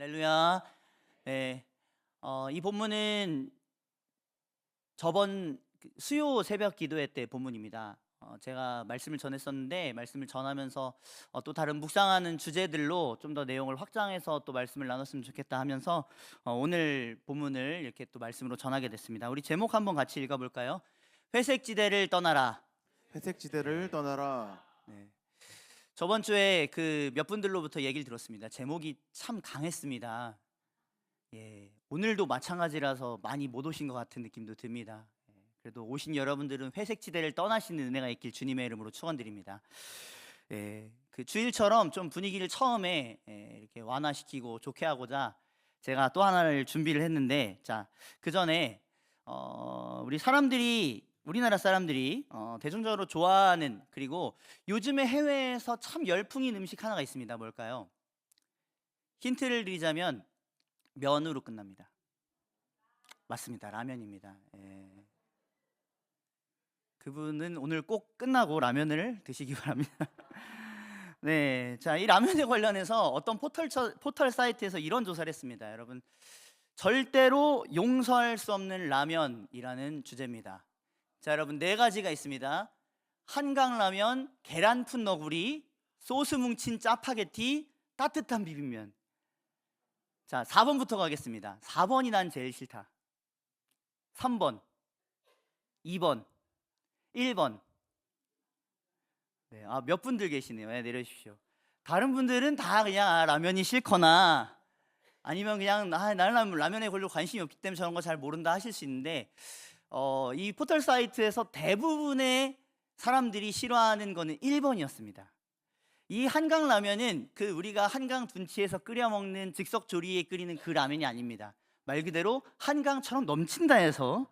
할렐루야. 네, 이 본문은 저번 수요 새벽 기도회 때 본문입니다. 제가 말씀을 전했었는데 말씀을 전하면서 또 다른 묵상하는 주제들로 좀 더 내용을 확장해서 또 말씀을 나눴으면 좋겠다 하면서 오늘 본문을 이렇게 또 말씀으로 전하게 됐습니다. 우리 제목 한번 같이 읽어볼까요? 회색 지대를 떠나라. 회색 지대를 떠나라. 네. 저번 주에 그 몇 분들로부터 얘기를 들었습니다. 제목이 참 강했습니다. 예, 오늘도 마찬가지라서 많이 못 오신 것 같은 느낌도 듭니다. 그래도 오신 여러분들은 회색 지대를 떠나시는 은혜가 있길 주님의 이름으로 축원드립니다. 예, 그 주일처럼 좀 분위기를 처음에 이렇게 완화시키고 좋게 하고자 제가 또 하나를 준비를 했는데, 자, 그 전에 우리나라 사람들이 대중적으로 좋아하는, 그리고 요즘에 해외에서 참 열풍인 음식 하나가 있습니다. 뭘까요? 힌트를 드리자면 면으로 끝납니다. 맞습니다. 라면입니다. 예. 그분은 오늘 꼭 끝나고 라면을 드시기 바랍니다. 네, 자, 이 라면에 관련해서 어떤 포털 사이트에서 이런 조사를 했습니다. 여러분, 절대로 용서할 수 없는 라면이라는 주제입니다. 자, 여러분, 네 가지가 있습니다. 한강라면, 계란푼 너구리, 소스 뭉친 짜파게티, 따뜻한 비빔면. 자, 4번부터 가겠습니다. 4번이 난 제일 싫다. 3번, 2번, 1번. 네, 몇 분들 계시네요. 네, 내려주십시오. 다른 분들은 다 그냥 라면이 싫거나 아니면 그냥 나는 라면에 별로 관심이 없기 때문에 저런 거 잘 모른다 하실 수 있는데, 이 포털 사이트에서 대부분의 사람들이 싫어하는 거는 1번이었습니다. 이 한강 라면은 그 우리가 한강 둔치에서 끓여 먹는 즉석 조리에 끓이는 그 라면이 아닙니다. 말 그대로 한강처럼 넘친다 해서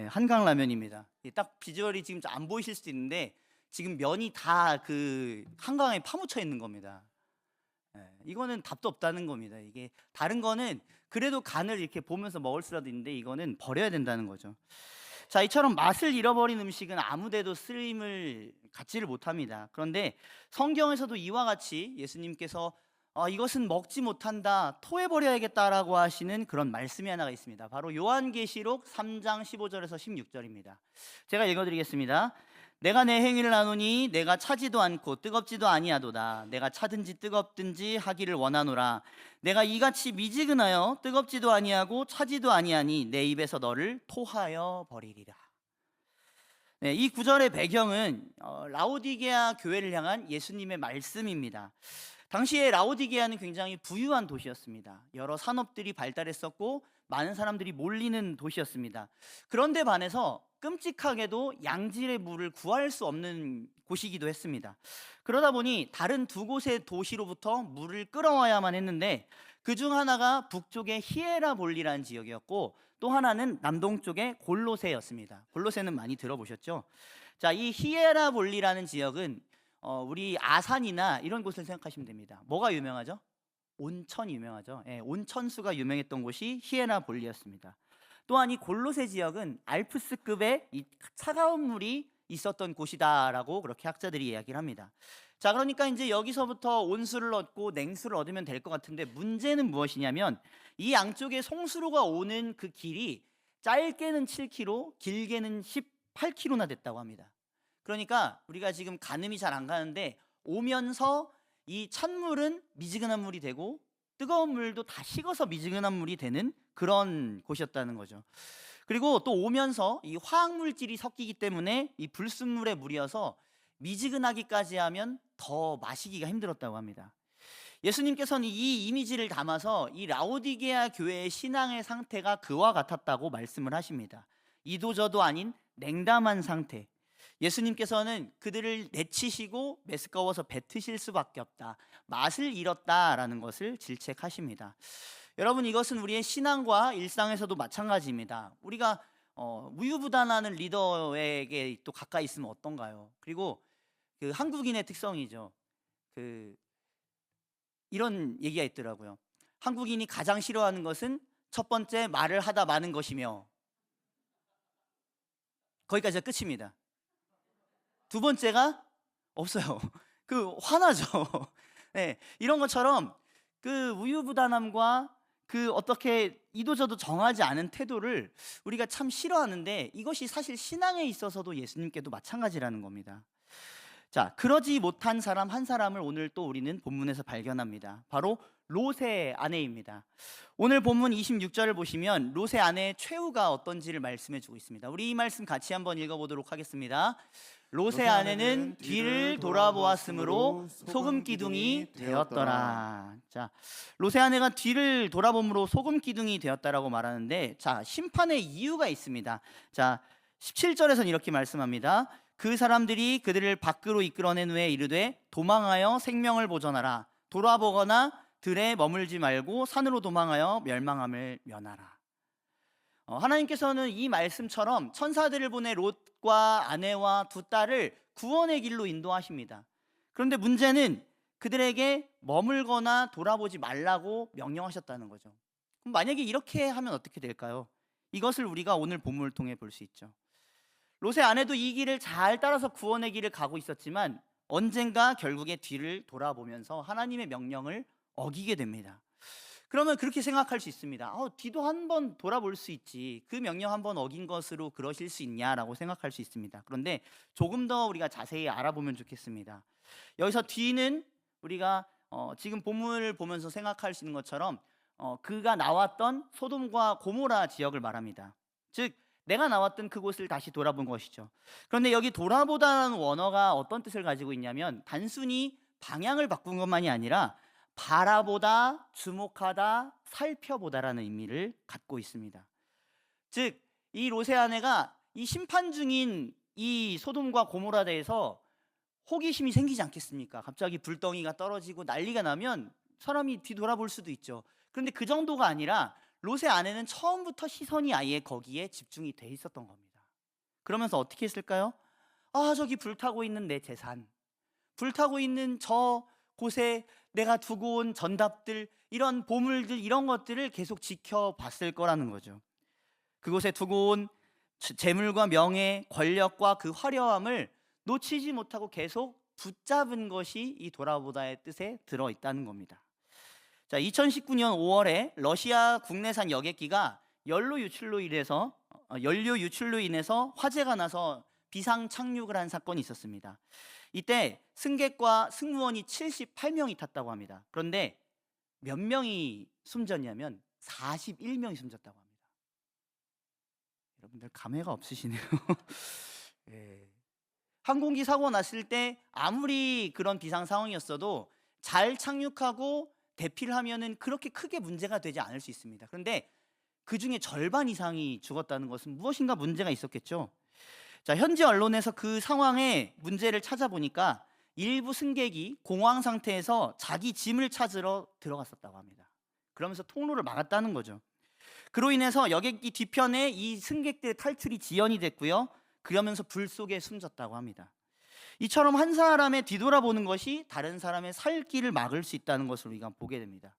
한강 라면입니다. 딱 비주얼이 지금 안 보이실 수도 있는데 지금 면이 다 그 한강에 파묻혀 있는 겁니다. 이거는 답도 없다는 겁니다. 이게 다른 거는 그래도 간을 이렇게 보면서 먹을 수라도 있는데 이거는 버려야 된다는 거죠. 자, 이처럼 맛을 잃어버린 음식은 아무데도 쓰임을 갖지를 못합니다. 그런데 성경에서도 이와 같이 예수님께서 이것은 먹지 못한다, 토해버려야겠다라고 하시는 그런 말씀이 하나가 있습니다. 바로 요한계시록 3장 15절에서 16절입니다. 제가 읽어드리겠습니다. 내가 내 행위를 아노니 내가 차지도 않고 뜨겁지도 아니하도다. 내가 차든지 뜨겁든지 하기를 원하노라. 내가 이같이 미지근하여 뜨겁지도 아니하고 차지도 아니하니 내 입에서 너를 토하여 버리리라. 네, 이 구절의 배경은 라오디게아 교회를 향한 예수님의 말씀입니다. 당시에 라오디게아는 굉장히 부유한 도시였습니다. 여러 산업들이 발달했었고 많은 사람들이 몰리는 도시였습니다. 그런데 반해서 끔찍하게도 양질의 물을 구할 수 없는 곳이기도 했습니다. 그러다 보니 다른 두 곳의 도시로부터 물을 끌어와야만 했는데, 그중 하나가 북쪽의 히에라볼리라는 지역이었고 또 하나는 남동쪽의 골로새였습니다. 골로새는 많이 들어보셨죠? 자, 이 히에라볼리라는 지역은 우리 아산이나 이런 곳을 생각하시면 됩니다. 뭐가 유명하죠? 온천이 유명하죠. 온천수가 유명했던 곳이 히에라볼리였습니다. 또한 이 골로새 지역은 알프스급의 이 차가운 물이 있었던 곳이다라고 그렇게 학자들이 이야기를 합니다. 자, 그러니까 이제 여기서부터 온수를 얻고 냉수를 얻으면 될 것 같은데, 문제는 무엇이냐면 이 양쪽에 송수로가 오는 그 길이 짧게는 7km, 길게는 18km나 됐다고 합니다. 그러니까 우리가 지금 가늠이 잘 안 가는데 오면서 이 찬물은 미지근한 물이 되고 뜨거운 물도 다 식어서 미지근한 물이 되는 그런 곳이었다는 거죠. 그리고 또 오면서 이 화학물질이 섞이기 때문에 이 불순물의 물이어서 미지근하기까지 하면 더 마시기가 힘들었다고 합니다. 예수님께서는 이 이미지를 담아서 이 라오디게아 교회의 신앙의 상태가 그와 같았다고 말씀을 하십니다. 이도저도 아닌 냉담한 상태. 예수님께서는 그들을 내치시고 메스꺼워서 뱉으실 수밖에 없다, 맛을 잃었다라는 것을 질책하십니다. 여러분, 이것은 우리의 신앙과 일상에서도 마찬가지입니다. 우리가 우유부단하는 리더에게 또 가까이 있으면 어떤가요? 그리고 그 한국인의 특성이죠. 이런 얘기가 있더라고요. 한국인이 가장 싫어하는 것은 첫 번째, 말을 하다 마는 것이며, 거기까지가 끝입니다. 두 번째가 없어요. 화나죠. 네, 이런 것처럼 그 우유부단함과 그 어떻게 이도저도 정하지 않은 태도를 우리가 참 싫어하는데 이것이 사실 신앙에 있어서도 예수님께도 마찬가지라는 겁니다. 자, 그러지 못한 사람 한 사람을 오늘 또 우리는 본문에서 발견합니다. 바로 롯의 아내입니다. 오늘 본문 26절을 보시면 롯의 아내의 최후가 어떤지를 말씀해 주고 있습니다. 우리 이 말씀 같이 한번 읽어보도록 하겠습니다. 롯의 아내는 뒤를 돌아보았으므로 소금 기둥이 되었더라. 자, 롯의 아내가 뒤를 돌아봄으로 소금 기둥이 되었다라고 말하는데, 자, 심판의 이유가 있습니다. 자, 17절에서는 이렇게 말씀합니다. 그 사람들이 그들을 밖으로 이끌어낸 후에 이르되 도망하여 생명을 보전하라. 돌아보거나 들에 머물지 말고 산으로 도망하여 멸망함을 면하라. 하나님께서는 이 말씀처럼 천사들을 보내 롯과 아내와 두 딸을 구원의 길로 인도하십니다. 그런데 문제는 그들에게 머물거나 돌아보지 말라고 명령하셨다는 거죠. 그럼 만약에 이렇게 하면 어떻게 될까요? 이것을 우리가 오늘 본문을 통해 볼 수 있죠. 롯의 아내도 이 길을 잘 따라서 구원의 길을 가고 있었지만 언젠가 결국에 뒤를 돌아보면서 하나님의 명령을 어기게 됩니다. 그러면 그렇게 생각할 수 있습니다. 뒤도 한번 돌아볼 수 있지. 그 명령 한번 어긴 것으로 그러실 수 있냐라고 생각할 수 있습니다. 그런데 조금 더 우리가 자세히 알아보면 좋겠습니다. 여기서 뒤는 우리가 지금 본문을 보면서 생각할 수 있는 것처럼 그가 나왔던 소돔과 고모라 지역을 말합니다. 즉 내가 나왔던 그곳을 다시 돌아본 것이죠. 그런데 여기 돌아보다라는 원어가 어떤 뜻을 가지고 있냐면 단순히 방향을 바꾼 것만이 아니라 바라보다, 주목하다, 살펴보다라는 의미를 갖고 있습니다. 즉, 이 롯의 아내가 이 심판 중인 이 소돔과 고모라대에서 호기심이 생기지 않겠습니까? 갑자기 불덩이가 떨어지고 난리가 나면 사람이 뒤돌아볼 수도 있죠. 그런데 그 정도가 아니라 롯의 아내는 처음부터 시선이 아예 거기에 집중이 돼 있었던 겁니다. 그러면서 어떻게 했을까요? 저기 불타고 있는 내 재산, 불타고 있는 저 곳에 내가 두고 온 전답들, 이런 보물들, 이런 것들을 계속 지켜봤을 거라는 거죠. 그곳에 두고 온 재물과 명예, 권력과 그 화려함을 놓치지 못하고 계속 붙잡은 것이 이 돌아보다의 뜻에 들어있다는 겁니다. 자, 2019년 5월에 러시아 국내산 여객기가 연료 유출로 인해서 화재가 나서 비상 착륙을 한 사건이 있었습니다. 이때 승객과 승무원이 78명이 탔다고 합니다. 그런데 몇 명이 숨졌냐면 41명이 숨졌다고 합니다. 여러분들 감회가 없으시네요. 네. 항공기 사고 났을 때 아무리 그런 비상 상황이었어도 잘 착륙하고 대피를 하면은 그렇게 크게 문제가 되지 않을 수 있습니다. 그런데 그 중에 절반 이상이 죽었다는 것은 무엇인가 문제가 있었겠죠. 자, 현지 언론에서 그 상황의 문제를 찾아보니까 일부 승객이 공황 상태에서 자기 짐을 찾으러 들어갔었다고 합니다. 그러면서 통로를 막았다는 거죠. 그로 인해서 여객기 뒤편에 이 승객들의 탈출이 지연이 됐고요. 그러면서 불 속에 숨졌다고 합니다. 이처럼 한 사람의 뒤돌아보는 것이 다른 사람의 살 길을 막을 수 있다는 것을 우리가 보게 됩니다.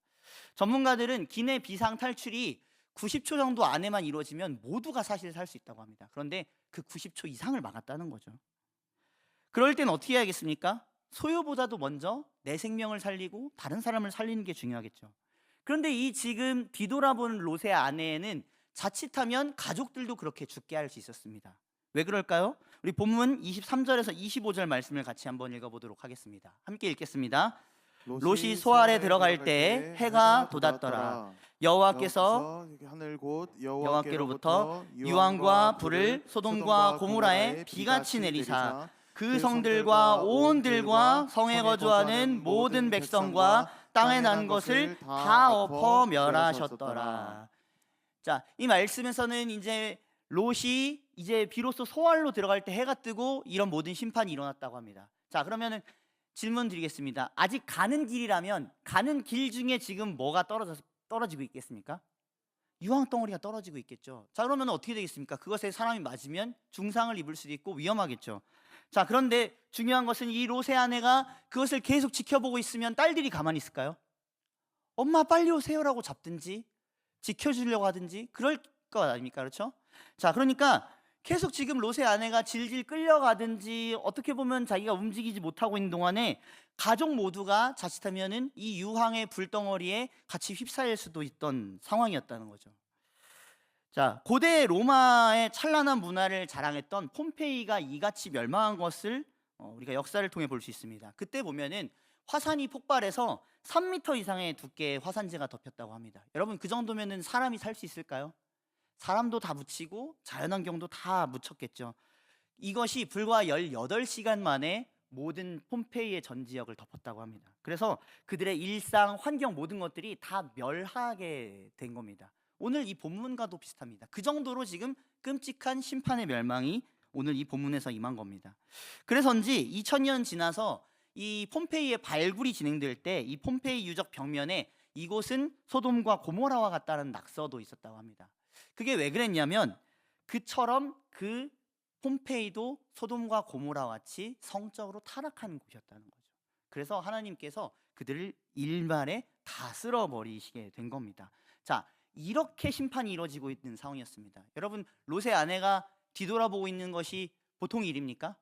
전문가들은 기내 비상 탈출이 90초 정도 안에만 이루어지면 모두가 사실 살 수 있다고 합니다. 그런데 그 90초 이상을 막았다는 거죠. 그럴 땐 어떻게 해야겠습니까? 소유보다도 먼저 내 생명을 살리고 다른 사람을 살리는 게 중요하겠죠. 그런데 이 지금 뒤돌아보는 롯의 아내에는 자칫하면 가족들도 그렇게 죽게 할 수 있었습니다. 왜 그럴까요? 우리 본문 23절에서 25절 말씀을 같이 한번 읽어보도록 하겠습니다. 함께 읽겠습니다. 롯이 소알에 들어갈 때 해가 돋았더라. 여호와께서 하늘 곧 여호와께로부터 유황과 불을 소돔과 고모라에 비같이 내리사 그 성들과 온들과 성에 거주하는 모든 백성과 땅에 난 것을 다 엎어 멸하셨더라. 자, 이 말씀에서는 이제 롯이 이제 비로소 소알로 들어갈 때 해가 뜨고 이런 모든 심판이 일어났다고 합니다. 자, 그러면은 질문 드리겠습니다. 아직 가는 길이라면 가는 길 중에 지금 뭐가 떨어지고 있겠습니까? 유황 덩어리가 떨어지고 있겠죠. 자, 그러면 어떻게 되겠습니까? 그것에 사람이 맞으면 중상을 입을 수도 있고 위험하겠죠. 자, 그런데 중요한 것은 이 롯의 아내가 그것을 계속 지켜보고 있으면 딸들이 가만히 있을까요? 엄마 빨리 오세요라고 잡든지 지켜주려고 하든지 그럴 것 아닙니까? 그렇죠? 자, 그러니까 계속 지금 롯의 아내가 질질 끌려가든지 어떻게 보면 자기가 움직이지 못하고 있는 동안에 가족 모두가 자칫하면은 이 유황의 불덩어리에 같이 휩싸일 수도 있던 상황이었다는 거죠. 자, 고대 로마의 찬란한 문화를 자랑했던 폼페이가 이같이 멸망한 것을 우리가 역사를 통해 볼 수 있습니다. 그때 보면은 화산이 폭발해서 3m 이상의 두께의 화산재가 덮였다고 합니다. 여러분, 그 정도면은 사람이 살 수 있을까요? 사람도 다 묻히고 자연환경도 다 묻혔겠죠. 이것이 불과 18시간 만에 모든 폼페이의 전 지역을 덮었다고 합니다. 그래서 그들의 일상, 환경 모든 것들이 다 멸하게 된 겁니다. 오늘 이 본문과도 비슷합니다. 그 정도로 지금 끔찍한 심판의 멸망이 오늘 이 본문에서 임한 겁니다. 그래서인지 2000년 지나서 이 폼페이의 발굴이 진행될 때 이 폼페이 유적 벽면에 이곳은 소돔과 고모라와 같다는 낙서도 있었다고 합니다. 그게 왜 그랬냐면 그처럼 그 폼페이도 소돔과 고모라와 같이 성적으로 타락한 곳이었다는 거죠. 그래서 하나님께서 그들을 일말에 다 쓸어버리시게 된 겁니다. 자, 이렇게 심판이 이루어지고 있는 상황이었습니다. 여러분, 롯의 아내가 뒤돌아보고 있는 것이 보통 일입니까?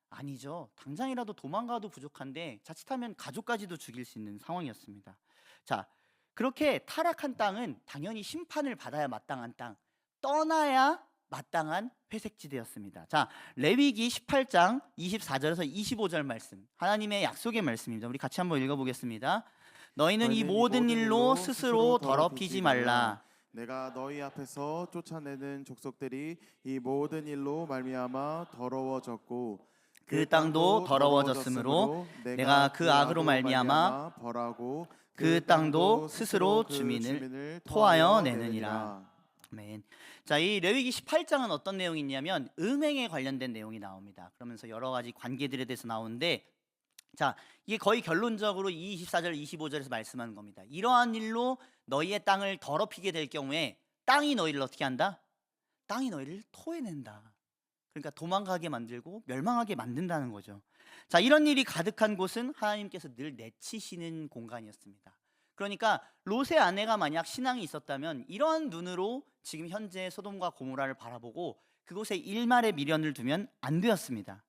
아니죠. 당장이라도 도망가도 부족한데 자칫하면 가족까지도 죽일 수 있는 상황이었습니다. 자, 그렇게 타락한 땅은 당연히 심판을 받아야 마땅한 땅, 떠나야 마땅한 회색지대였습니다. 자, 레위기 18장 24절에서 25절 말씀, 하나님의 약속의 말씀입니다. 우리 같이 한번 읽어보겠습니다. 너희는 이 모든 일로 스스로 더럽히지 말라. 내가 너희 앞에서 쫓아내는 족속들이 이 모든 일로 말미암아 더러워졌고 그 땅도 더러워졌으므로 내가 그 악으로 말미암아 벌하고 그 땅도 스스로 주민을 토하여 내느니라. 아멘. 자, 이 레위기 18장은 어떤 내용이 있냐면 음행에 관련된 내용이 나옵니다. 그러면서 여러 가지 관계들에 대해서 나오는데, 자, 이게 거의 결론적으로 24절 25절에서 말씀하는 겁니다. 이러한 일로 너희의 땅을 더럽히게 될 경우에 땅이 너희를 어떻게 한다? 땅이 너희를 토해낸다. 그러니까 도망가게 만들고 멸망하게 만든다는 거죠. 자, 이런 일이 가득한 곳은 하나님께서 늘 내치시는 공간이었습니다. 그러니까 롯의 아내가 만약 신앙이 있었다면 이러한 눈으로 지금 현재 소돔과 고모라를 바라보고 그곳에 일말의 미련을 두면 안 되었습니다.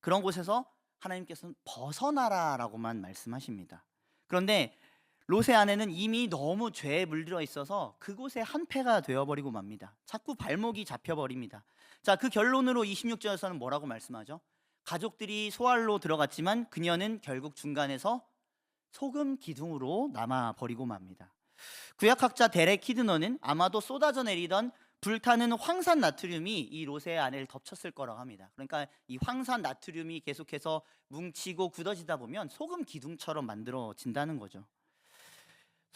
그런 곳에서 하나님께서는 벗어나라라고만 말씀하십니다. 그런데 롯의 아내는 이미 너무 죄에 물들어 있어서 그곳에 한패가 되어버리고 맙니다. 자꾸 발목이 잡혀버립니다. 자, 그 결론으로 26절에서는 뭐라고 말씀하죠? 가족들이 소알로 들어갔지만 그녀는 결국 중간에서 소금 기둥으로 남아버리고 맙니다. 구약학자 데렉 키드너는 아마도 쏟아져 내리던 불타는 황산 나트륨이 이 롯의 아내를 덮쳤을 거라고 합니다. 그러니까 이 황산 나트륨이 계속해서 뭉치고 굳어지다 보면 소금 기둥처럼 만들어진다는 거죠.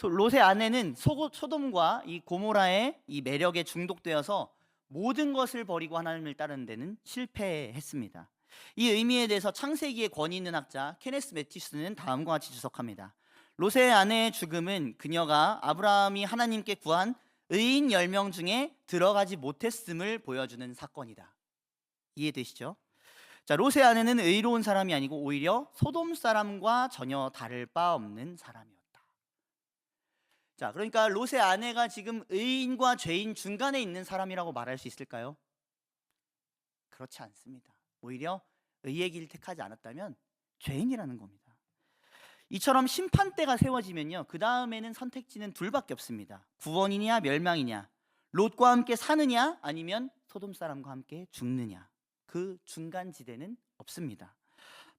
롯의 아내는 소돔과 이 고모라의 이 매력에 중독되어서 모든 것을 버리고 하나님을 따르는 데는 실패했습니다. 이 의미에 대해서 창세기의 권위 있는 학자 케네스 매티스는 다음과 같이 주석합니다. 롯의 아내의 죽음은 그녀가 아브라함이 하나님께 구한 의인 10명 중에 들어가지 못했음을 보여주는 사건이다. 이해되시죠? 자, 롯의 아내는 의로운 사람이 아니고 오히려 소돔 사람과 전혀 다를 바 없는 사람이었다. 자, 그러니까 롯의 아내가 지금 의인과 죄인 중간에 있는 사람이라고 말할 수 있을까요? 그렇지 않습니다. 오히려 의의 길을 택하지 않았다면 죄인이라는 겁니다. 이처럼 심판대가 세워지면요, 그 다음에는 선택지는 둘밖에 없습니다. 구원이냐 멸망이냐, 롯과 함께 사느냐 아니면 소돔 사람과 함께 죽느냐. 그 중간 지대는 없습니다.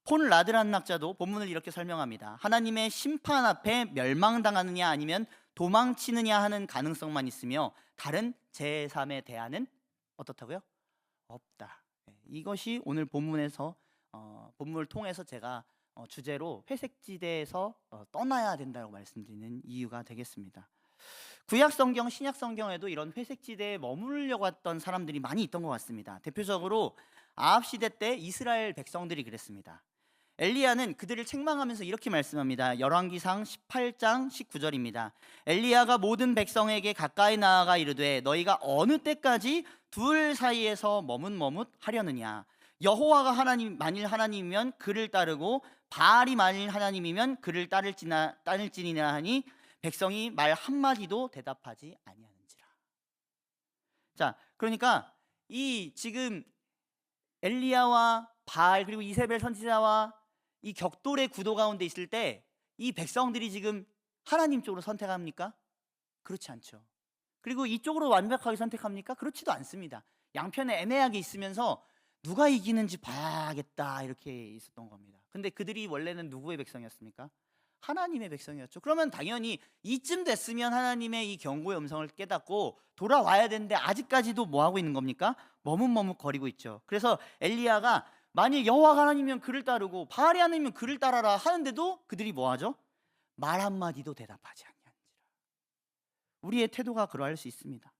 폰 라드라는 학자도 본문을 이렇게 설명합니다. 하나님의 심판 앞에 멸망당하느냐 아니면 도망치느냐 하는 가능성만 있으며 다른 제3의 대안은 어떻다고요? 없다. 이것이 오늘 본문에서 본문을 통해서 제가 주제로 회색지대에서 떠나야 된다고 말씀드리는 이유가 되겠습니다. 구약 성경, 신약 성경에도 이런 회색지대에 머무르려고 했던 사람들이 많이 있던 것 같습니다. 대표적으로 아합 시대 때 이스라엘 백성들이 그랬습니다. 엘리야는 그들을 책망하면서 이렇게 말씀합니다. 열왕기상 18장 19절입니다. 엘리야가 모든 백성에게 가까이 나아가 이르되 너희가 어느 때까지 둘 사이에서 머뭇머뭇 하려느냐. 여호와가 만일 하나님이면 그를 따르고 바알이 만일 하나님이면 그를 따를지니라 하니 백성이 말 한마디도 대답하지 아니하는지라. 자, 그러니까 이 지금 엘리야와 바알 그리고 이세벨 선지자와 이 격돌의 구도 가운데 있을 때 이 백성들이 지금 하나님 쪽으로 선택합니까? 그렇지 않죠. 그리고 이쪽으로 완벽하게 선택합니까? 그렇지도 않습니다. 양편에 애매하게 있으면서 누가 이기는지 봐야겠다 이렇게 있었던 겁니다. 근데 그들이 원래는 누구의 백성이었습니까? 하나님의 백성이었죠. 그러면 당연히 이쯤 됐으면 하나님의 이 경고의 음성을 깨닫고 돌아와야 되는데 아직까지도 뭐 하고 있는 겁니까? 머뭇머뭇거리고 있죠. 그래서 엘리야가 만일 여호와가 하나님이면 그를 따르고 바알이 하나님이면 그를 따라라 하는데도 그들이 뭐 하죠? 말 한마디도 대답하지 않냐니라. 우리의 태도가 그러할 수 있습니다.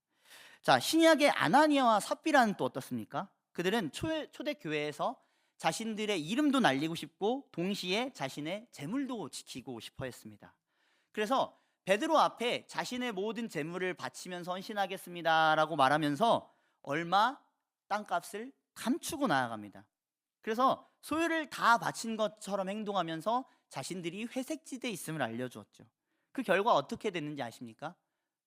자, 신약의 아나니아와 삽비라는 또 어떻습니까? 그들은 초대 교회에서 자신들의 이름도 날리고 싶고 동시에 자신의 재물도 지키고 싶어 했습니다. 그래서 베드로 앞에 자신의 모든 재물을 바치면서 헌신하겠습니다라고 말하면서 얼마 땅값을 감추고 나아갑니다. 그래서 소유를 다 바친 것처럼 행동하면서 자신들이 회색지대에 있음을 알려주었죠. 그 결과 어떻게 됐는지 아십니까?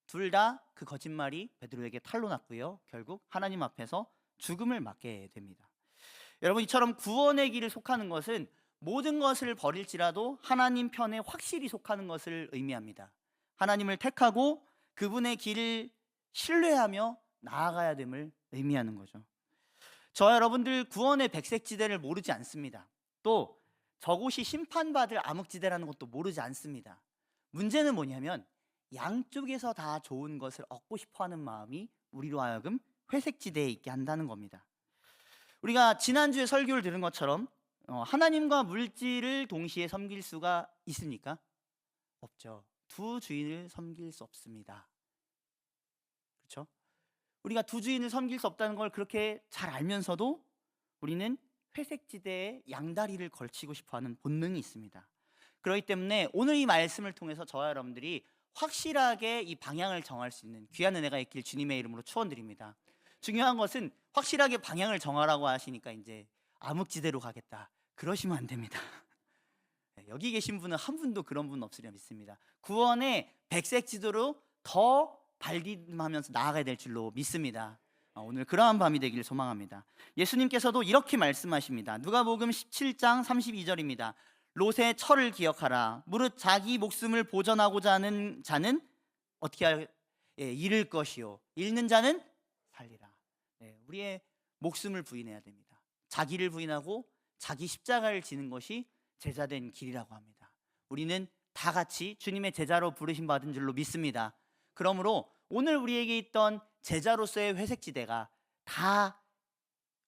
둘 다 그 거짓말이 베드로에게 탄로 났고요. 결국 하나님 앞에서 죽음을 맞게 됩니다. 여러분, 이처럼 구원의 길을 속하는 것은 모든 것을 버릴지라도 하나님 편에 확실히 속하는 것을 의미합니다. 하나님을 택하고 그분의 길을 신뢰하며 나아가야 됨을 의미하는 거죠. 저 여러분들 구원의 백색지대를 모르지 않습니다. 또 저곳이 심판받을 암흑지대라는 것도 모르지 않습니다. 문제는 뭐냐면 양쪽에서 다 좋은 것을 얻고 싶어하는 마음이 우리로 하여금 회색지대에 있게 한다는 겁니다. 우리가 지난주에 설교를 들은 것처럼 하나님과 물질을 동시에 섬길 수가 있습니까? 없죠. 두 주인을 섬길 수 없습니다. 그렇죠? 우리가 두 주인을 섬길 수 없다는 걸 그렇게 잘 알면서도 우리는 회색지대에 양다리를 걸치고 싶어하는 본능이 있습니다. 그렇기 때문에 오늘 이 말씀을 통해서 저와 여러분들이 확실하게 이 방향을 정할 수 있는 귀한 은혜가 있길 주님의 이름으로 축원드립니다. 중요한 것은 확실하게 방향을 정하라고 하시니까 이제 암흑지대로 가겠다 그러시면 안 됩니다. 여기 계신 분은 한 분도 그런 분 없으리라 믿습니다. 구원의 백색 지도로 더 발돋움하면서 나아가야 될 줄로 믿습니다. 오늘 그러한 밤이 되기를 소망합니다. 예수님께서도 이렇게 말씀하십니다. 누가복음 17장 32절입니다. 롯의 철을 기억하라. 무릇 자기 목숨을 보전하고자 하는 자는 어떻게 잃을 것이요 잃는 자는 살리라. 우리의 목숨을 부인해야 됩니다. 자기를 부인하고 자기 십자가를 지는 것이 제자된 길이라고 합니다. 우리는 다 같이 주님의 제자로 부르심 받은 줄로 믿습니다. 그러므로 오늘 우리에게 있던 제자로서의 회색지대가 다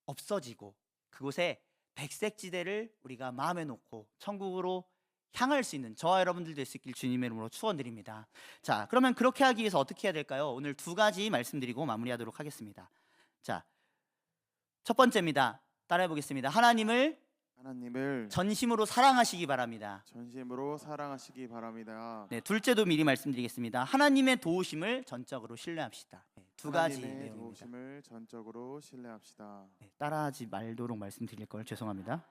없어지고 그곳에 백색지대를 우리가 마음에 놓고 천국으로 향할 수 있는 저와 여러분들 될 수 있길 주님의 이름으로 축원드립니다. 자, 그러면 그렇게 하기 위해서 어떻게 해야 될까요? 오늘 두 가지 말씀드리고 마무리하도록 하겠습니다. 자, 첫 번째입니다. 따라해 보겠습니다. 하나님을 전심으로 사랑하시기 바랍니다. 전심으로 사랑하시기 바랍니다. 네, 둘째도 미리 말씀드리겠습니다. 하나님의 도우심을 전적으로 신뢰합시다. 두 가지 하나님의 내용입니다. 도우심을 전적으로 신뢰합시다. 따라하지 말도록 말씀드릴 걸 죄송합니다.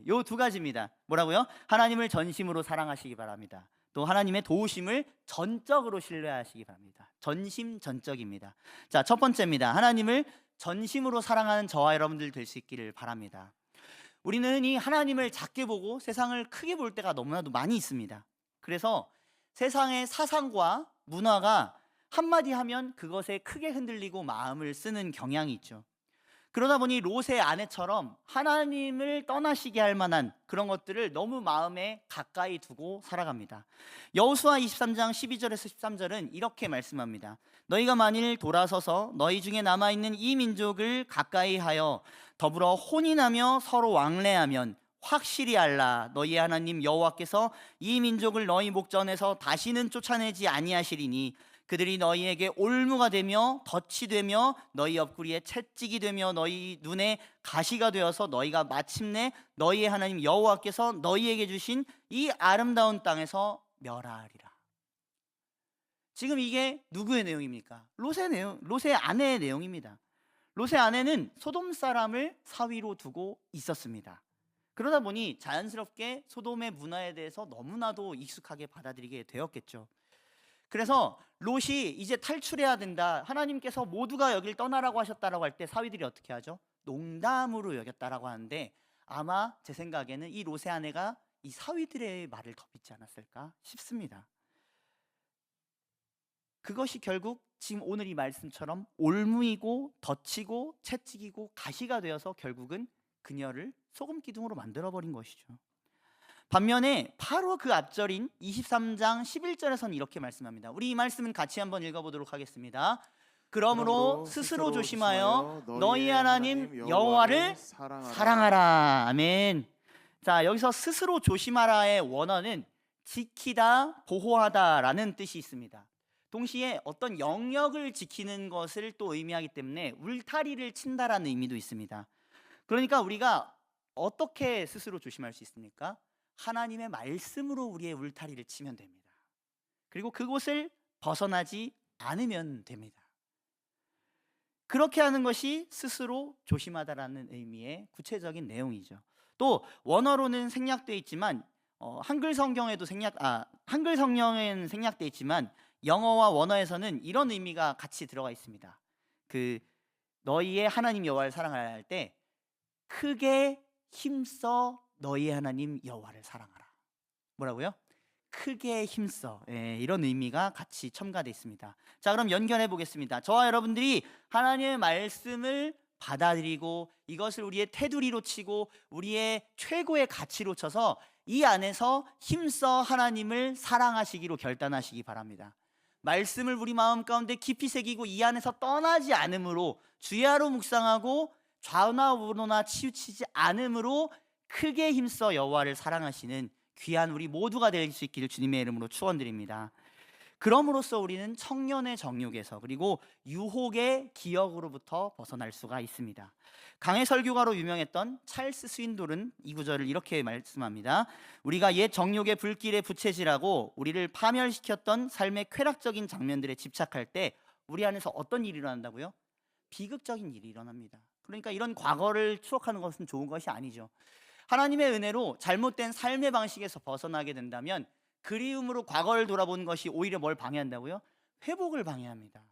요 두 가지입니다. 뭐라고요? 하나님을 전심으로 사랑하시기 바랍니다. 또 하나님의 도우심을 전적으로 신뢰하시기 바랍니다. 전심 전적입니다. 자, 첫 번째입니다. 하나님을 전심으로 사랑하는 저와 여러분들 될 수 있기를 바랍니다. 우리는 이 하나님을 작게 보고 세상을 크게 볼 때가 너무나도 많이 있습니다. 그래서 세상의 사상과 문화가 한마디 하면 그것에 크게 흔들리고 마음을 쓰는 경향이 있죠. 그러다 보니 롯의 아내처럼 하나님을 떠나시게 할 만한 그런 것들을 너무 마음에 가까이 두고 살아갑니다. 여호수아 23장 12절에서 13절은 이렇게 말씀합니다. 너희가 만일 돌아서서 너희 중에 남아있는 이 민족을 가까이 하여 더불어 혼인하며 서로 왕래하면 확실히 알라. 너희 하나님 여호와께서 이 민족을 너희 목전에서 다시는 쫓아내지 아니하시리니 그들이 너희에게 올무가 되며 덫이 되며 너희 옆구리에 채찍이 되며 너희 눈에 가시가 되어서 너희가 마침내 너희의 하나님 여호와께서 너희에게 주신 이 아름다운 땅에서 멸하리라. 지금 이게 누구의 내용입니까? 롯의 아내의 내용입니다. 롯의 아내는 소돔 사람을 사위로 두고 있었습니다. 그러다 보니 자연스럽게 소돔의 문화에 대해서 너무나도 익숙하게 받아들이게 되었겠죠. 그래서 롯이 이제 탈출해야 된다. 하나님께서 모두가 여길 떠나라고 하셨다라고 할 때 사위들이 어떻게 하죠? 농담으로 여겼다라고 하는데 아마 제 생각에는 이 롯의 아내가 이 사위들의 말을 더 믿지 않았을까 싶습니다. 그것이 결국 지금 오늘 이 말씀처럼 올무이고 덧치고 채찍이고 가시가 되어서 결국은 그녀를 소금 기둥으로 만들어버린 것이죠. 반면에 바로 그 앞절인 23장 11절에서는 이렇게 말씀합니다. 우리 이 말씀은 같이 한번 읽어보도록 하겠습니다. 그러므로 스스로 조심하여 너희 하나님 여호와를 사랑하라. 아멘. 자, 여기서 스스로 조심하라의 원어는 지키다, 보호하다라는 뜻이 있습니다. 동시에 어떤 영역을 지키는 것을 또 의미하기 때문에 울타리를 친다라는 의미도 있습니다. 그러니까 우리가 어떻게 스스로 조심할 수 있습니까? 하나님의 말씀으로 우리의 울타리를 치면 됩니다. 그리고 그곳을 벗어나지 않으면 됩니다. 그렇게 하는 것이 스스로 조심하다라는 의미의 구체적인 내용이죠. 또 원어로는 생략되어 있지만 한글 성경에는 생략되어 있지만 영어와 원어에서는 이런 의미가 같이 들어가 있습니다. 그 너희의 하나님 여호와를 사랑하라 할 때 크게 힘써 너희의 하나님 여호와를 사랑하라. 뭐라고요? 크게 힘써. 이런 의미가 같이 첨가되어 있습니다. 자, 그럼 연결해 보겠습니다. 저와 여러분들이 하나님의 말씀을 받아들이고 이것을 우리의 테두리로 치고 우리의 최고의 가치로 쳐서 이 안에서 힘써 하나님을 사랑하시기로 결단하시기 바랍니다. 말씀을 우리 마음 가운데 깊이 새기고 이 안에서 떠나지 않음으로 주야로 묵상하고 좌우나 우로나 치우치지 않음으로 크게 힘써 여호와를 사랑하시는 귀한 우리 모두가 될 수 있기를 주님의 이름으로 축원드립니다. 그럼으로써 우리는 청년의 정욕에서 그리고 유혹의 기억으로부터 벗어날 수가 있습니다. 강해 설교가로 유명했던 찰스 스윈돌은 이 구절을 이렇게 말씀합니다. 우리가 옛 정욕의 불길에 부채질하고 우리를 파멸시켰던 삶의 쾌락적인 장면들에 집착할 때 우리 안에서 어떤 일이 일어난다고요? 비극적인 일이 일어납니다. 그러니까 이런 과거를 추억하는 것은 좋은 것이 아니죠. 하나님의 은혜로 잘못된 삶의 방식에서 벗어나게 된다면 그리움으로 과거를 돌아보는 것이 오히려 뭘 방해한다고요? 회복을 방해합니다.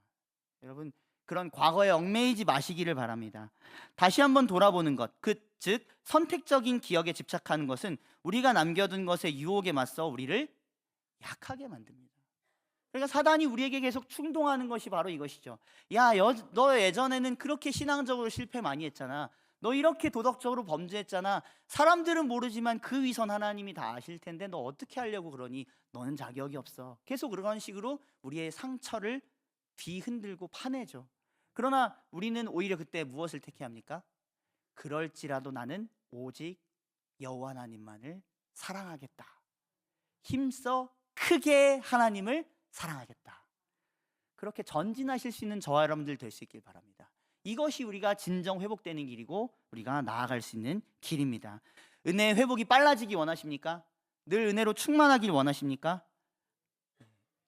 여러분, 그런 과거에 얽매이지 마시기를 바랍니다. 다시 한번 돌아보는 것, 즉 선택적인 기억에 집착하는 것은 우리가 남겨둔 것의 유혹에 맞서 우리를 약하게 만듭니다. 그러니까 사단이 우리에게 계속 충동하는 것이 바로 이것이죠. 야, 너 예전에는 그렇게 신앙적으로 실패 많이 했잖아. 너 이렇게 도덕적으로 범죄했잖아. 사람들은 모르지만 그 위선 하나님이 다 아실 텐데 너 어떻게 하려고 그러니? 너는 자격이 없어. 계속 그런 식으로 우리의 상처를 뒤흔들고 파내죠. 그러나 우리는 오히려 그때 무엇을 택해합니까? 그럴지라도 나는 오직 여호와 하나님만을 사랑하겠다. 힘써 크게 하나님을 사랑하겠다. 그렇게 전진하실 수 있는 저와 여러분들 될 수 있길 바랍니다. 이것이 우리가 진정 회복되는 길이고 우리가 나아갈 수 있는 길입니다. 은혜의 회복이 빨라지기 원하십니까? 늘 은혜로 충만하길 원하십니까?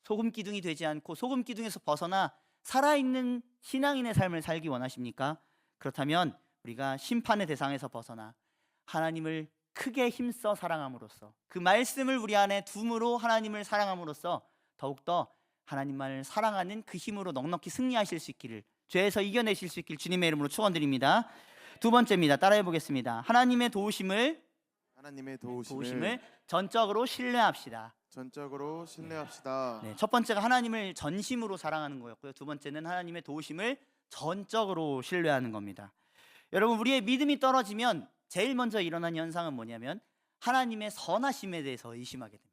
소금 기둥이 되지 않고 소금 기둥에서 벗어나 살아있는 신앙인의 삶을 살기 원하십니까? 그렇다면 우리가 심판의 대상에서 벗어나 하나님을 크게 힘써 사랑함으로써 그 말씀을 우리 안에 둠으로 하나님을 사랑함으로써 더욱더 하나님만을 사랑하는 그 힘으로 넉넉히 승리하실 수 있기를, 죄에서 이겨내실 수 있길 주님의 이름으로 축원드립니다. 두 번째입니다. 따라해 보겠습니다. 하나님의 도우심을 전적으로 신뢰합시다. 전적으로 신뢰합시다. 첫 번째가 하나님을 전심으로 사랑하는 거였고요. 두 번째는 하나님의 도우심을 전적으로 신뢰하는 겁니다. 여러분, 우리의 믿음이 떨어지면 제일 먼저 일어나는 현상은 뭐냐면 하나님의 선하심에 대해서 의심하게 됩니다.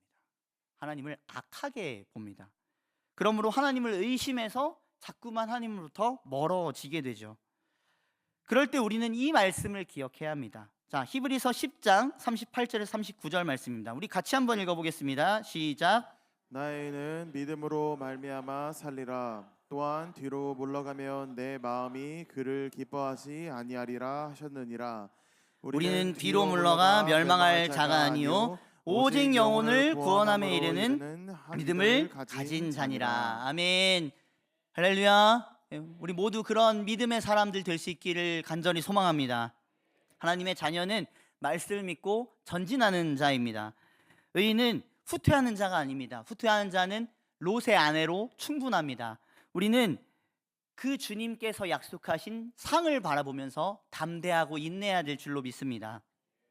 하나님을 악하게 봅니다. 그러므로 하나님을 의심해서 자꾸만 하나님으로부터 멀어지게 되죠. 그럴 때 우리는 이 말씀을 기억해야 합니다. 자, 히브리서 10장 38절에서 39절 말씀입니다. 우리 같이 한번 읽어보겠습니다. 시작. 나의 의는 믿음으로 말미암아 살리라. 또한 뒤로 물러가면 내 마음이 그를 기뻐하지 아니하리라 하셨느니라. 우리는 뒤로 물러가 멸망할 자가 아니요 오직 영혼을 구원함에 이르는 믿음을 가진 자니라. 아멘. 할렐루야. 우리 모두 그런 믿음의 사람들 될 수 있기를 간절히 소망합니다. 하나님의 자녀는 말씀을 믿고 전진하는 자입니다. 의인은 후퇴하는 자가 아닙니다. 후퇴하는 자는 롯의 아내로 충분합니다. 우리는 그 주님께서 약속하신 상을 바라보면서 담대하고 인내해야 될 줄로 믿습니다.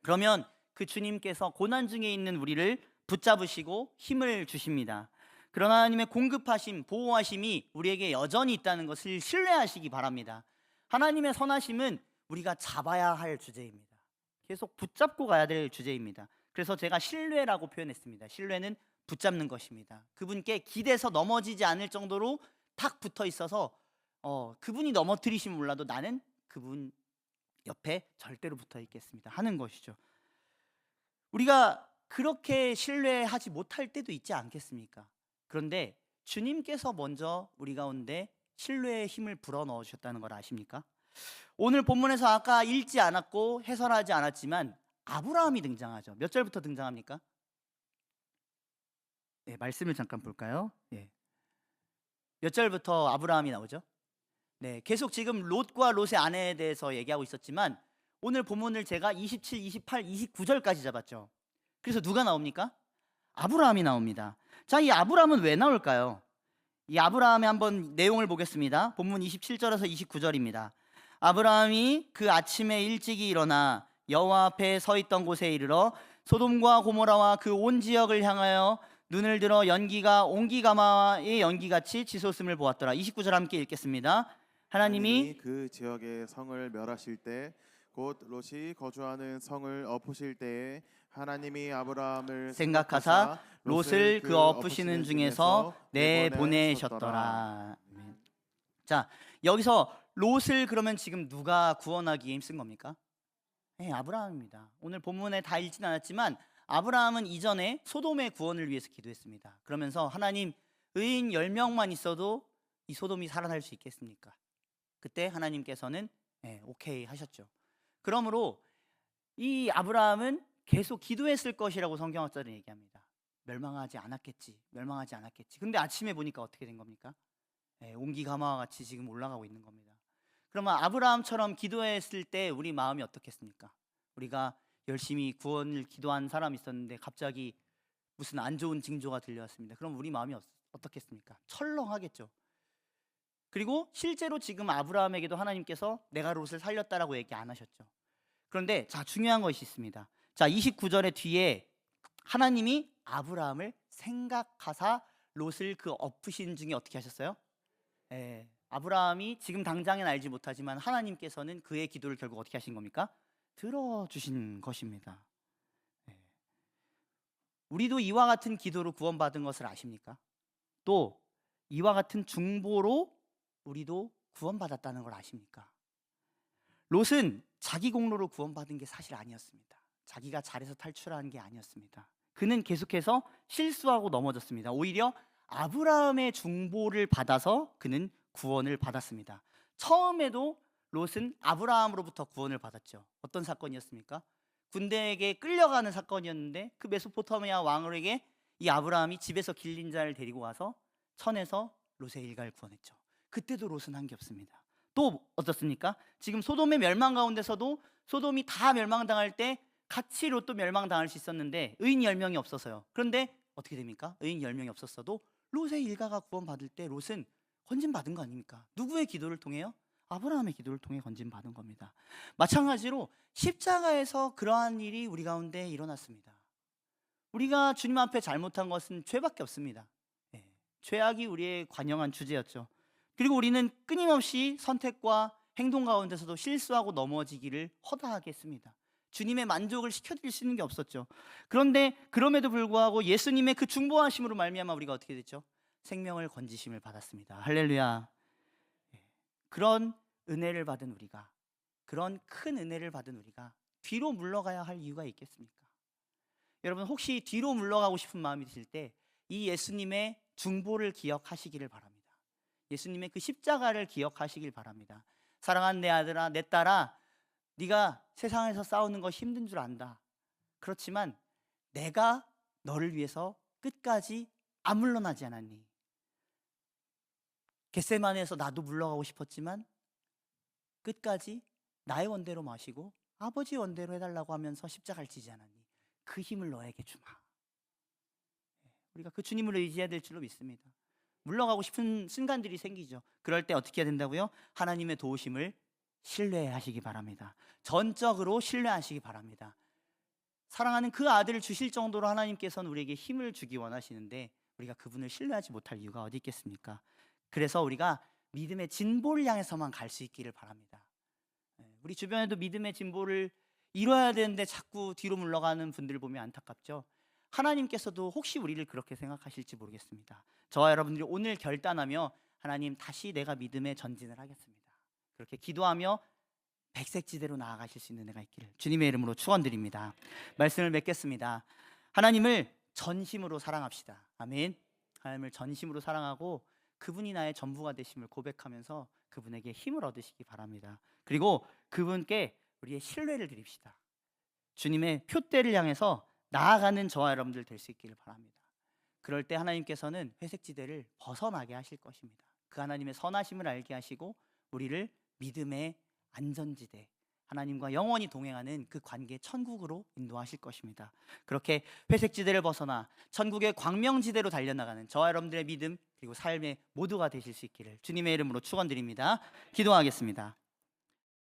그러면 그 주님께서 고난 중에 있는 우리를 붙잡으시고 힘을 주십니다. 그런 하나님의 공급하심, 보호하심이 우리에게 여전히 있다는 것을 신뢰하시기 바랍니다. 하나님의 선하심은 우리가 잡아야 할 주제입니다. 계속 붙잡고 가야 될 주제입니다. 그래서 제가 신뢰라고 표현했습니다. 신뢰는 붙잡는 것입니다. 그분께 기대서 넘어지지 않을 정도로 탁 붙어 있어서 그분이 넘어뜨리시면 몰라도 나는 그분 옆에 절대로 붙어 있겠습니다 하는 것이죠. 우리가 그렇게 신뢰하지 못할 때도 있지 않겠습니까? 그런데 주님께서 먼저 우리 가운데 신뢰의 힘을 불어넣어 주셨다는 걸 아십니까? 오늘 본문에서 아까 읽지 않았고 해설하지 않았지만 아브라함이 등장하죠. 몇 절부터 등장합니까? 네, 말씀을 잠깐 볼까요? 네. 몇 절부터 아브라함이 나오죠? 네, 계속 지금 롯과 롯의 아내에 대해서 얘기하고 있었지만 오늘 본문을 제가 27, 28, 29절까지 잡았죠. 그래서 누가 나옵니까? 아브라함이 나옵니다. 자, 이 아브라함은 왜 나올까요? 이 아브라함의 한번 내용을 보겠습니다. 본문 27절에서 29절입니다. 아브라함이 그 아침에 일찍이 일어나 여호와 앞에 서 있던 곳에 이르러 소돔과 고모라와 그 온 지역을 향하여 눈을 들어 연기가 옹기가마의 연기같이 치솟음을 보았더라. 29절 함께 읽겠습니다. 하나님이 그 지역의 성을 멸하실 때 곧 롯이 거주하는 성을 엎으실 때에 하나님이 아브라함을 생각하사 롯을 그 엎으시는 중에서 내보내셨더라. 자, 여기서 롯을 그러면 지금 누가 구원하기에 힘쓴 겁니까? 네, 아브라함입니다. 오늘 본문에 다 읽진 않았지만 아브라함은 이전에 소돔의 구원을 위해서 기도했습니다. 그러면서 하나님, 의인 10명만 있어도 이 소돔이 살아날 수 있겠습니까? 그때 하나님께서는 오케이 하셨죠. 그러므로 이 아브라함은 계속 기도했을 것이라고 성경학자들은 얘기합니다. 멸망하지 않았겠지, 멸망하지 않았겠지. 근데 아침에 보니까 어떻게 된 겁니까? 옹기가마와 같이 지금 올라가고 있는 겁니다. 그러면 아브라함처럼 기도했을 때 우리 마음이 어떻겠습니까? 우리가 열심히 구원을 기도한 사람이 있었는데 갑자기 무슨 안 좋은 징조가 들려왔습니다. 그럼 우리 마음이 어떻겠습니까? 철렁하겠죠. 그리고 실제로 지금 아브라함에게도 하나님께서 내가 롯을 살렸다라고 얘기 안 하셨죠. 그런데 자, 중요한 것이 있습니다. 자, 29절의 뒤에 하나님이 아브라함을 생각하사 롯을 그 엎으신 중에 어떻게 하셨어요? 아브라함이 지금 당장은 알지 못하지만 하나님께서는 그의 기도를 결국 어떻게 하신 겁니까? 들어주신 것입니다. 우리도 이와 같은 기도로 구원받은 것을 아십니까? 또 이와 같은 중보로 우리도 구원받았다는 걸 아십니까? 롯은 자기 공로로 구원받은 게 사실 아니었습니다. 자기가 잘해서 탈출한 게 아니었습니다. 그는 계속해서 실수하고 넘어졌습니다. 오히려 아브라함의 중보를 받아서 그는 구원을 받았습니다. 처음에도 롯은 아브라함으로부터 구원을 받았죠. 어떤 사건이었습니까? 군대에게 끌려가는 사건이었는데 그 메소포타미아 왕에게 이 아브라함이 집에서 길린 자를 데리고 와서 천에서 롯의 일가를 구원했죠. 그때도 롯은 한 게 없습니다. 또 어떻습니까? 지금 소돔의 멸망 가운데서도 소돔이 다 멸망당할 때 같이 롯도 멸망당할 수 있었는데 의인 10명이 없어서요. 그런데 어떻게 됩니까? 의인 10명이 없었어도 롯의 일가가 구원받을 때 롯은 건진받은 거 아닙니까? 누구의 기도를 통해요? 아브라함의 기도를 통해 건진받은 겁니다. 마찬가지로 십자가에서 그러한 일이 우리 가운데 일어났습니다. 우리가 주님 앞에 잘못한 것은 죄밖에 없습니다. 죄악이 우리의 관영한 주제였죠. 그리고 우리는 끊임없이 선택과 행동 가운데서도 실수하고 넘어지기를 허다하게 했습니다. 주님의 만족을 시켜드릴 수 있는 게 없었죠. 그런데 그럼에도 불구하고 예수님의 그 중보하심으로 말미암아 우리가 어떻게 됐죠? 생명을 건지심을 받았습니다. 할렐루야. 그런 은혜를 받은 우리가, 그런 큰 은혜를 받은 우리가 뒤로 물러가야 할 이유가 있겠습니까? 여러분, 혹시 뒤로 물러가고 싶은 마음이 드실 때 이 예수님의 중보를 기억하시기를 바랍니다. 예수님의 그 십자가를 기억하시길 바랍니다. 사랑하는 내 아들아, 내 딸아, 네가 세상에서 싸우는 거 힘든 줄 안다. 그렇지만 내가 너를 위해서 끝까지 안 물러나지 않았니? 겟세마네에서 나도 물러가고 싶었지만 끝까지 나의 원대로 마시고 아버지 원대로 해달라고 하면서 십자가를 지지 않았니? 그 힘을 너에게 주마. 우리가 그 주님을 의지해야 될 줄로 믿습니다. 물러가고 싶은 순간들이 생기죠. 그럴 때 어떻게 해야 된다고요? 하나님의 도우심을 신뢰하시기 바랍니다. 전적으로 신뢰하시기 바랍니다. 사랑하는 그 아들을 주실 정도로 하나님께서는 우리에게 힘을 주기 원하시는데 우리가 그분을 신뢰하지 못할 이유가 어디 있겠습니까? 그래서 우리가 믿음의 진보를 향해서만 갈 수 있기를 바랍니다. 우리 주변에도 믿음의 진보를 이뤄야 되는데 자꾸 뒤로 물러가는 분들 보면 안타깝죠. 하나님께서도 혹시 우리를 그렇게 생각하실지 모르겠습니다. 저와 여러분들이 오늘 결단하며 하나님 다시 내가 믿음의 전진을 하겠습니다. 그렇게 기도하며 백색지대로 나아가실 수 있는 은혜가 있기를 주님의 이름으로 축원드립니다. 말씀을 맺겠습니다. 하나님을 전심으로 사랑합시다. 아멘. 하나님을 전심으로 사랑하고 그분이 나의 전부가 되심을 고백하면서 그분에게 힘을 얻으시기 바랍니다. 그리고 그분께 우리의 신뢰를 드립시다. 주님의 표대를 향해서 나아가는 저와 여러분들 될 수 있기를 바랍니다. 그럴 때 하나님께서는 회색지대를 벗어나게 하실 것입니다. 그 하나님의 선하심을 알게 하시고 우리를 믿음의 안전지대, 하나님과 영원히 동행하는 그 관계 천국으로 인도하실 것입니다. 그렇게 회색지대를 벗어나 천국의 광명지대로 달려나가는 저와 여러분들의 믿음 그리고 삶의 모두가 되실 수 있기를 주님의 이름으로 축원드립니다. 기도하겠습니다.